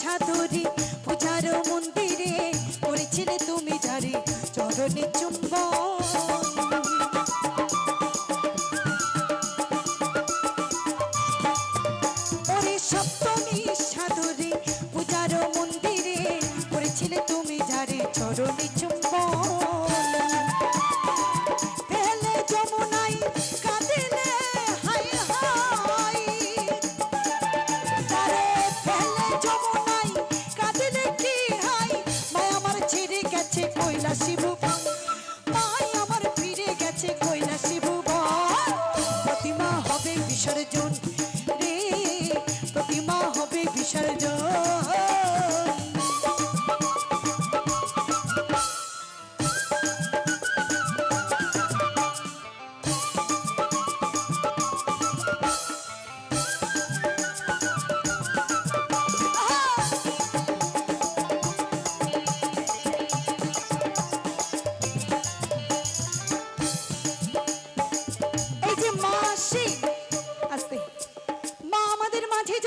সাধুরী পূজার মন্দিরে করেছিলে তুমি যারে চরণে চুম্বন। ওরে সপ্তমী সাধুরী পূজার মন্দিরে করেছিলে তুমি যারে চরণে চুম্বন। ফেলে যমুনাই কাঁদিলে হাই হাই, তারে ফেলে যমুনাই কাঁদিলে কি হাই। মায় আমার ছেড়ে গেছে কৈলাসী ভুবন, মায় আমার ফিরে গেছে কৈলাসী ভুবন। প্রতিমা হবে বিসর্জন রে, প্রতিমা হবে বিসর্জন।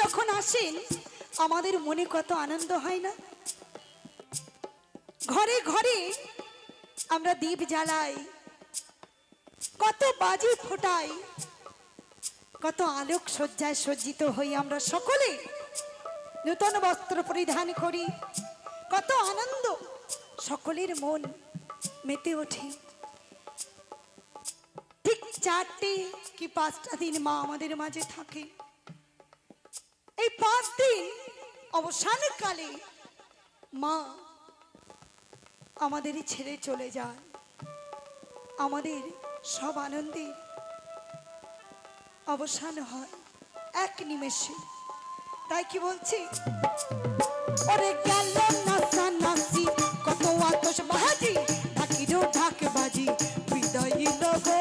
যখন আসেন আমাদের মনে কত আনন্দ হয় না। ঘরে ঘরে আমরা দীপ জ্বালাই, কত বাজি ফোটাই, কত আলোক সজ্জায় সজ্জিত হই। আমরা সকলে নূতন বস্ত্র পরিধান করি, কত আনন্দ, সকলের মন মেতে ওঠে। ঠিক 4টে কি 5টা দিন মা আমাদের মাঝে থাকে। এই 5 দিন অবসানকালে মা আমাদের ছেড়ে চলে যান। আমাদের সব আনন্দের অবসান হয় এক নিমেষে। তাই কি বলছি, ওরে গেল নাচা নাচি কত আতশ বাজি, ঢাকিরো ঢাক বাজি বিদায় লগো।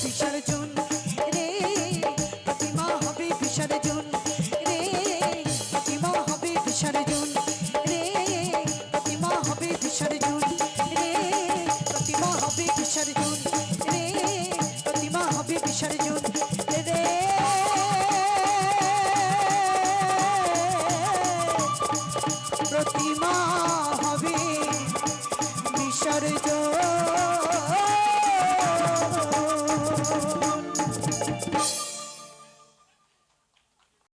বিসর্জন রে, প্রতিমা হবে বিসর্জন রে, প্রতিমা হবে বিসর্জন রে, প্রতিমা হবে বিসর্জন রে, প্রতিমা হবে বিসর্জন রে, প্রতিমা হবে বিসর্জন রে। প্রতিমা হবে বিসর্জন।